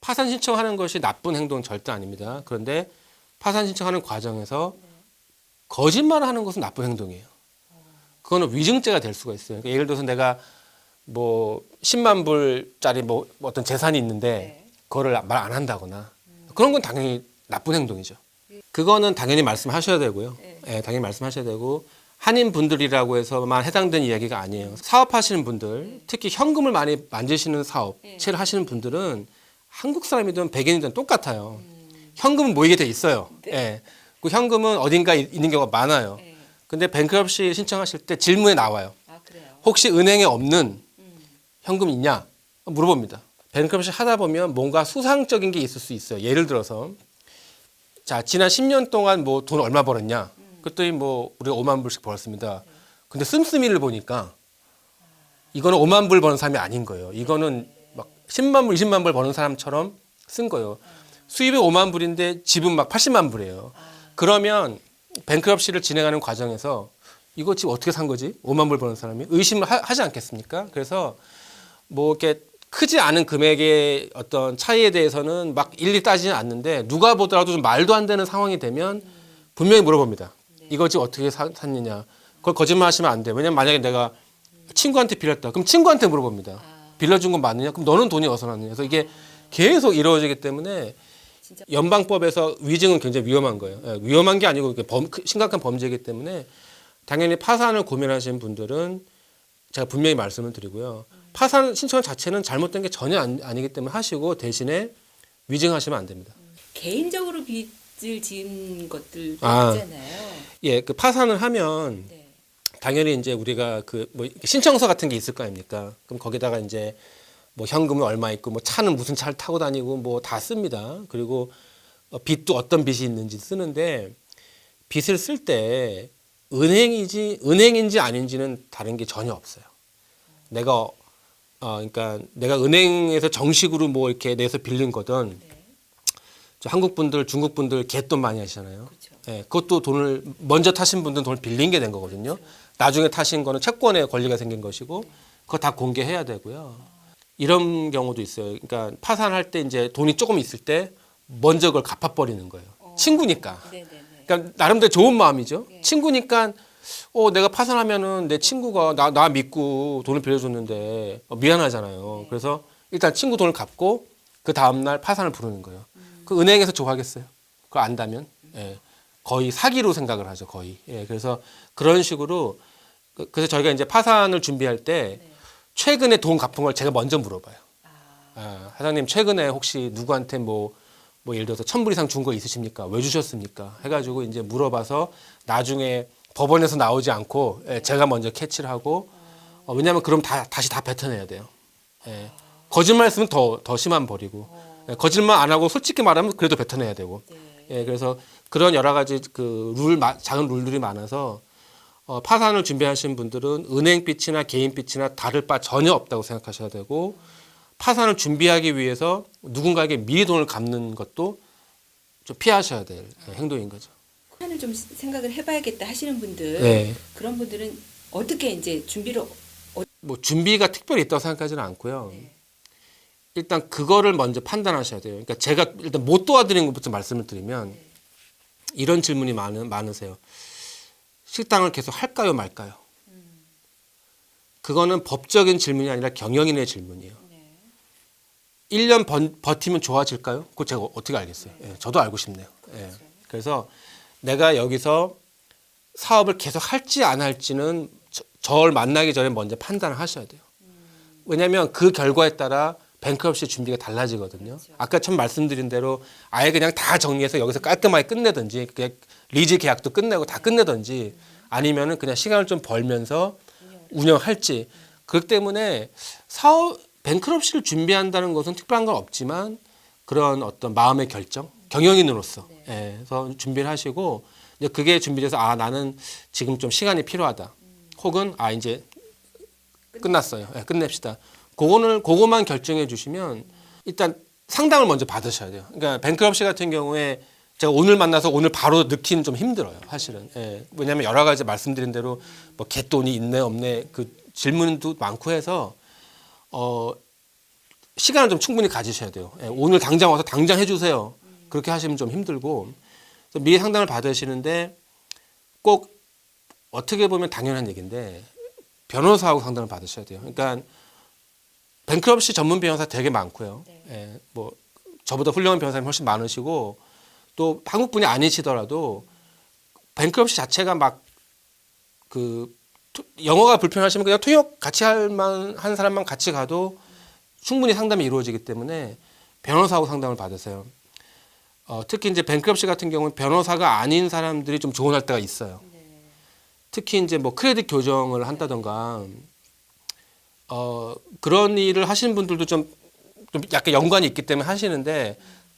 파산 신청하는 것이 나쁜 행동은 절대 아닙니다. 그런데 파산 신청하는 과정에서 거짓말을 하는 것은 나쁜 행동이에요. 그거는 위증죄가 될 수가 있어요. 그러니까 예를 들어서 내가 뭐 10만 불짜리 뭐 어떤 재산이 있는데 그거를 말 안 한다거나 그런 건 당연히 나쁜 행동이죠. 그거는 당연히 말씀하셔야 되고요. 예, 당연히 말씀하셔야 되고 한인 분들이라고 해서만 해당되는 이야기가 아니에요. 사업하시는 분들, 특히 현금을 많이 만지시는 사업체를 하시는 분들은 한국 사람이든 백인이든 똑같아요. 현금은 모이게 돼 있어요. 예. 그 현금은 어딘가 있는 경우가 많아요. 근데 뱅크럽시 신청하실 때 질문에 나와요. 아, 그래요? 혹시 은행에 없는 현금 있냐? 물어봅니다. 뱅크럽시 하다 보면 뭔가 수상적인 게 있을 수 있어요. 예를 들어서 자, 지난 10년 동안 뭐 돈 얼마 벌었냐? 그랬더니 뭐 우리가 5만 불씩 벌었습니다. 근데 씀씀이를 보니까 이거는 5만 불 버는 사람이 아닌 거예요. 이거는 막 10만 불, 20만 불 버는 사람처럼 쓴 거예요. 수입이 5만 불인데 집은 막 80만 불이에요. 그러면 뱅크럽시를 진행하는 과정에서 이거 집 어떻게 산 거지? 5만 불 버는 사람이 의심을 하지 않겠습니까? 그래서 뭐 이렇게 크지 않은 금액의 어떤 차이에 대해서는 막 일일이 따지는 않는데 누가 보더라도 좀 말도 안 되는 상황이 되면 분명히 물어봅니다. 이거 지금 어떻게 샀느냐. 그걸 거짓말 하시면 안 돼요. 왜냐면 만약에 내가 친구한테 빌렸다. 그럼 친구한테 물어봅니다. 빌려준 건 맞느냐? 그럼 너는 돈이 어디서 났느냐. 그래서 이게 계속 이루어지기 때문에 연방법에서 위증은 굉장히 위험한 거예요. 예, 위험한 게 아니고 심각한 범죄이기 때문에 당연히 파산을 고민하시는 분들은 제가 분명히 말씀을 드리고요. 파산 신청 자체는 잘못된 게 전혀 아니기 때문에 하시고 대신에 위증하시면 안 됩니다. 개인적으로 빚을 지은 것들도 있잖아요. 예, 그 파산을 하면 네. 당연히 이제 우리가 그 뭐 신청서 같은 게 있을 거 아닙니까? 그럼 거기다가 이제 뭐 현금은 얼마 있고 뭐 차는 무슨 차를 타고 다니고 뭐 다 씁니다. 그리고 빚도 어떤 빚이 있는지 쓰는데 빚을 쓸 때 은행인지 아닌지는 다른 게 전혀 없어요. 내가 그러니까 내가 은행에서 정식으로 뭐 이렇게 내서 빌린 거든 저 한국 분들, 중국 분들 갯돈 많이 하시잖아요. 그렇죠. 예, 그것도 돈을 먼저 타신 분들은 돈을 빌린 게 된 거거든요. 나중에 타신 거는 채권에 권리가 생긴 것이고 그거 다 공개해야 되고요. 이런 경우도 있어요. 그러니까 파산할 때 이제 돈이 조금 있을 때 먼저 그걸 갚아버리는 거예요. 친구니까. 네네네. 그러니까 나름대로 좋은 마음이죠. 친구니까 내가 파산하면은 내 친구가 나 믿고 돈을 빌려줬는데 미안하잖아요. 그래서 일단 친구 돈을 갚고 그 다음날 파산을 부르는 거예요. 그 은행에서 좋아하겠어요? 그거 안다면? 예. 거의 사기로 생각을 하죠. 거의. 예. 그래서 그런 식으로 그래서 저희가 이제 파산을 준비할 때 최근에 돈 갚은 걸 제가 먼저 물어봐요. 사장님 최근에 혹시 누구한테 뭐 예를 들어서 1,000불 이상 준 거 있으십니까? 왜 주셨습니까? 해가지고 이제 물어봐서 나중에 법원에서 나오지 않고 제가 먼저 캐치를 하고 왜냐하면 그럼 다시 다 뱉어내야 돼요. 예. 거짓말 했으면 더 심한 벌이고 거짓말 안 하고 솔직히 말하면 그래도 뱉어내야 되고 예. 그래서 그런 여러 가지 그 작은 룰들이 많아서 파산을 준비하시는 분들은 은행빚이나 개인빚이나 다를 바 전혀 없다고 생각하셔야 되고 파산을 준비하기 위해서 누군가에게 미리 돈을 갚는 것도 좀 피하셔야 될 행동인 거죠. 하는 좀 생각을 해봐야겠다 하시는 분들, 네. 그런 분들은 어떻게 이제 준비를 뭐 준비가 특별히 있다고 생각하지는 않고요. 일단 그거를 먼저 판단하셔야 돼요. 그러니까 제가 일단 못 도와드리는 것부터 말씀을 드리면 이런 질문이 많으세요. 식당을 계속 할까요, 말까요? 그거는 법적인 질문이 아니라 경영인의 질문이에요. 1년 버티면 좋아질까요? 그거 제가 어떻게 알겠어요? 예, 저도 알고 싶네요. 예. 그래서 내가 여기서 사업을 계속 할지 안 할지는 저를 만나기 전에 먼저 판단을 하셔야 돼요. 왜냐하면 그 결과에 따라 뱅크럽시 준비가 달라지거든요. 아까 처음 말씀드린 대로 아예 그냥 다 정리해서 여기서 깔끔하게 끝내든지 그냥 리즈 계약도 끝내고 다 끝내든지 아니면은 그냥 시간을 좀 벌면서 운영할지. 그렇기 때문에 뱅크럽시를 준비한다는 것은 특별한 건 없지만 그런 어떤 마음의 결정, 경영인으로서 그래서 준비를 하시고 이제 그게 준비돼서 나는 지금 좀 시간이 필요하다. 혹은 이제 끝났어요. 끝냅시다. 그거만 결정해 주시면 일단 상담을 먼저 받으셔야 돼요. 그러니까 뱅크럽시 같은 경우에 제가 오늘 만나서 오늘 바로 넣기는 좀 힘들어요. 사실은. 왜냐하면 여러 가지 말씀드린 대로 뭐 갯돈이 있네 없네 그 질문도 많고 해서 시간을 좀 충분히 가지셔야 돼요. 예, 오늘 당장 와서 당장 해주세요. 그렇게 하시면 좀 힘들고 그래서 미리 상담을 받으시는데 꼭 어떻게 보면 당연한 얘기인데 변호사하고 상담을 받으셔야 돼요. 그러니까 뱅크럽시 전문 변호사 되게 많고요. 예, 뭐 저보다 훌륭한 변호사님 훨씬 많으시고 또 한국 분이 아니시더라도 뱅크럽시 자체가 막 그 영어가 불편하시면 그냥 통역 같이 할 만한 사람만 같이 가도 충분히 상담이 이루어지기 때문에 변호사하고 상담을 받으세요. 특히 이제 뱅크럽시 같은 경우는 변호사가 아닌 사람들이 좀 조언할 때가 있어요. 특히 이제 뭐 크레딧 교정을 한다던가 그런 일을 하시는 분들도 좀 약간 연관이 있기 때문에 하시는데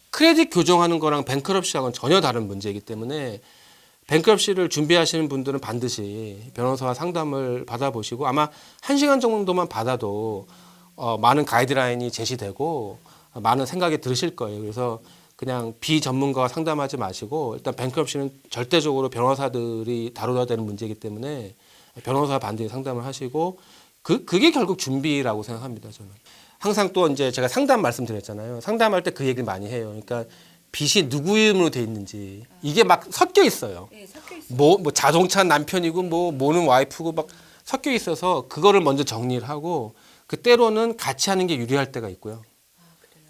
크레딧 교정하는 거랑 뱅크럽시하고는 전혀 다른 문제이기 때문에 뱅크럽시를 준비하시는 분들은 반드시 변호사와 상담을 받아보시고 아마 1시간 정도만 받아도 많은 가이드라인이 제시되고 많은 생각이 들으실 거예요. 그래서 그냥 비전문가와 상담하지 마시고 일단 뱅크럽시는 절대적으로 변호사들이 다뤄야 되는 문제이기 때문에 변호사 반드시 상담을 하시고 그게 결국 준비라고 생각합니다. 저는 항상 또 이제 제가 상담 말씀드렸잖아요. 상담할 때 그 얘기를 많이 해요. 그러니까 빚이 누구 이름으로 돼 있는지 이게 막 섞여 있어요. 네, 섞여 있어요. 뭐 자동차 남편이고 뭐는 와이프고 막 섞여 있어서 그거를 먼저 정리를 하고 그 때로는 같이 하는 게 유리할 때가 있고요.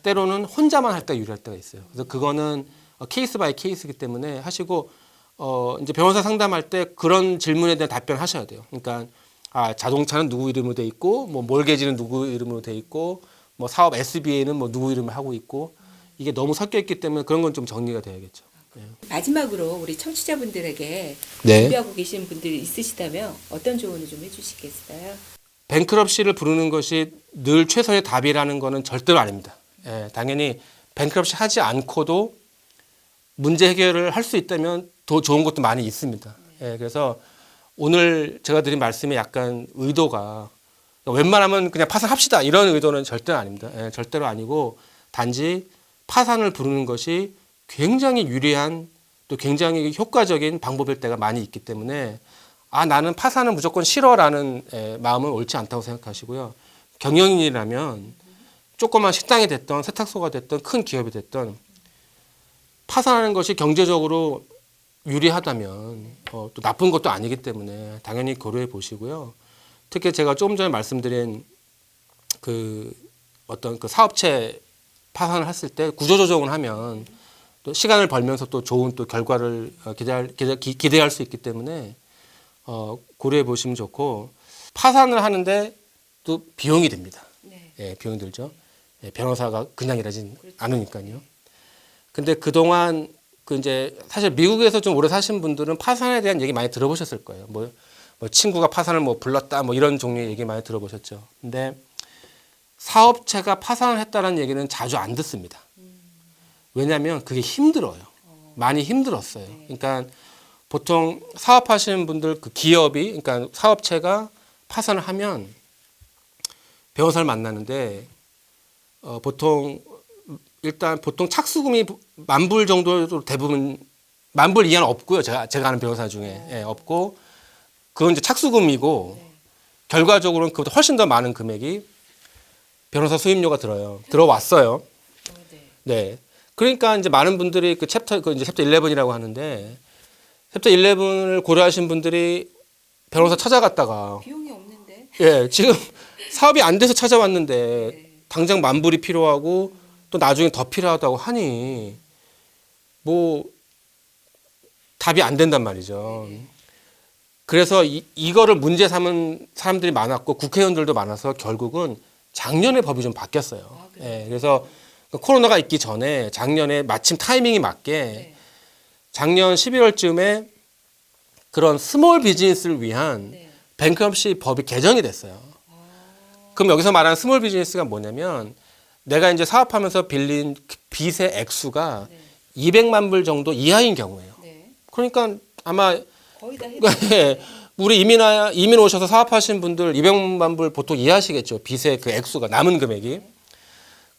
때로는 혼자만 할 때가 유리할 때가 있어요. 그래서 그거는 케이스 바이 케이스이기 때문에 하시고 이제 변호사 상담할 때 그런 질문에 대한 답변하셔야 돼요. 그러니까 자동차는 누구 이름으로 돼 있고 뭐 몰개지는 누구 이름으로 돼 있고 뭐 사업 SBA는 뭐 누구 이름을 하고 있고 이게 너무 섞여 있기 때문에 그런 건 좀 정리가 돼야겠죠. 마지막으로 우리 청취자분들에게 네. 준비하고 계신 분들이 있으시다면 어떤 조언을 좀 해주시겠어요? 뱅크럽시를 부르는 것이 늘 최선의 답이라는 거는 절대로 아닙니다. 예, 당연히 뱅크럽시 하지 않고도 문제 해결을 할 수 있다면 더 좋은 것도 많이 있습니다. 예, 그래서 오늘 제가 드린 말씀에 약간 의도가 웬만하면 그냥 파산합시다 이런 의도는 절대로 아닙니다. 예, 절대로 아니고 단지 파산을 부르는 것이 굉장히 유리한 또 굉장히 효과적인 방법일 때가 많이 있기 때문에 나는 파산은 무조건 싫어라는 마음은 옳지 않다고 생각하시고요. 경영인이라면 조그만 식당이 됐던 세탁소가 됐던 큰 기업이 됐던 파산하는 것이 경제적으로 유리하다면 또 나쁜 것도 아니기 때문에 당연히 고려해 보시고요. 특히 제가 조금 전에 말씀드린 그 어떤 그 사업체 파산을 했을 때 구조조정을 하면 또 시간을 벌면서 또 좋은 또 결과를 기대할 수 있기 때문에 고려해 보시면 좋고 파산을 하는데 또 비용이 듭니다. 네. 예, 비용이 들죠. 예, 변호사가 그냥 일하진 않으니까요. 근데 그동안 그 이제 사실 미국에서 좀 오래 사신 분들은 파산에 대한 얘기 많이 들어보셨을 거예요. 뭐 친구가 파산을 뭐 불렀다 뭐 이런 종류의 얘기 많이 들어보셨죠. 근데 사업체가 파산을 했다는 얘기는 자주 안 듣습니다. 왜냐하면 그게 힘들어요. 많이 힘들었어요. 그러니까 보통 사업하시는 분들 그 기업이 그러니까 사업체가 파산을 하면 변호사를 만나는데 보통 착수금이 10,000불 정도 대부분 10,000불 이하는 없고요. 제가 아는 변호사 중에 없고 그건 이제 착수금이고 결과적으로는 그보다 훨씬 더 많은 금액이 변호사 수임료가 들어왔어요. 네. 그러니까 이제 많은 분들이 그 챕터 11이라고 하는데 챕터 11을 고려하신 분들이 변호사 찾아갔다가 비용이 없는데. 예, 지금 사업이 안 돼서 찾아왔는데 당장 10,000불이 필요하고 또 나중에 더 필요하다고 하니 뭐 답이 안 된단 말이죠. 그래서 이거를 문제 삼은 사람들이 많았고 국회의원들도 많아서 결국은 작년에 법이 좀 바뀌었어요. 예, 그래서 코로나가 있기 전에 작년에 마침 타이밍이 맞게 작년 11월쯤에 그런 스몰 비즈니스를 위한 뱅크럼시 법이 개정이 됐어요. 그럼 여기서 말하는 스몰 비즈니스가 뭐냐면 내가 이제 사업하면서 빌린 빚의 액수가 200만 불 정도 이하인 경우예요. 그러니까 아마 거의 다 우리 이민 오셔서 사업하시는 분들 200만 불 보통 이해하시겠죠. 빚의 그 액수가 남은 금액이.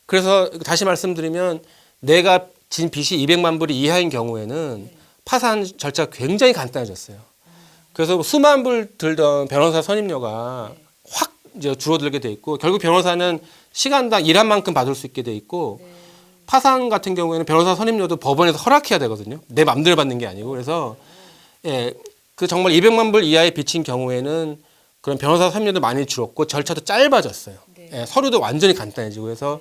그래서 다시 말씀드리면 내가 진 빚이 200만 불이 이하인 경우에는 파산 절차가 굉장히 간단해졌어요. 그래서 수만 불 들던 변호사 선임료가 확 이제 줄어들게 돼 있고 결국 변호사는 시간당 일한 만큼 받을 수 있게 돼 있고 파산 같은 경우에는 변호사 선임료도 법원에서 허락해야 되거든요. 내 맘대로 받는 게 아니고 그래서 예, 그 정말 200만 불 이하의 빚인 경우에는 그런 변호사 선임료도 많이 줄었고 절차도 짧아졌어요. 네. 예, 서류도 완전히 간단해지고 그래서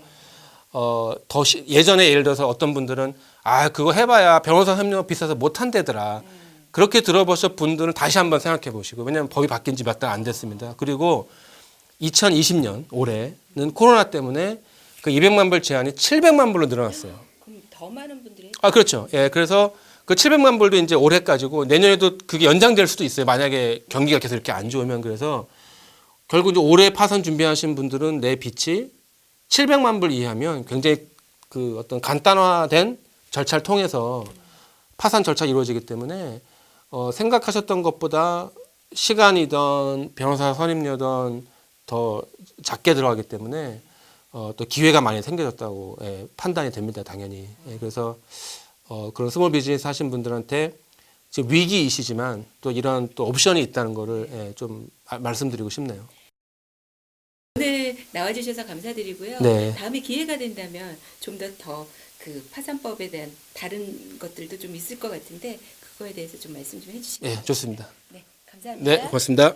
예전에 예를 들어서 어떤 분들은 그거 해봐야 변호사 선임료 비싸서 못 한대더라. 그렇게 들어보셨 분들은 다시 한번 생각해 보시고 왜냐하면 법이 바뀐 지 몇 달 안 됐습니다. 그리고 2020년 올해는 코로나 때문에 그 200만 불 제한이 700만 불로 늘어났어요. 그럼 더 많은 분들이 그렇죠. 예, 그래서 그 700만 불도 이제 올해까지고 내년에도 그게 연장될 수도 있어요. 만약에 경기가 계속 이렇게 안 좋으면 그래서 결국 이제 올해 파산 준비하신 분들은 내 빚이 700만 불 이하면 굉장히 그 어떤 간단화된 절차를 통해서 파산 절차가 이루어지기 때문에 생각하셨던 것보다 시간이든 변호사 선임료든 더 작게 들어가기 때문에 또 기회가 많이 생겨졌다고 판단이 됩니다, 당연히. 그래서 그런 스몰 비즈니스 하신 분들한테 지금 위기이시지만 또 이런 또 옵션이 있다는 거를 좀 말씀드리고 싶네요. 오늘 나와주셔서 감사드리고요. 네. 다음에 기회가 된다면 좀 더 그 파산법에 대한 다른 것들도 좀 있을 것 같은데 그거에 대해서 좀 말씀 좀 해주시면. 좋습니다. 네, 감사합니다. 네, 고맙습니다.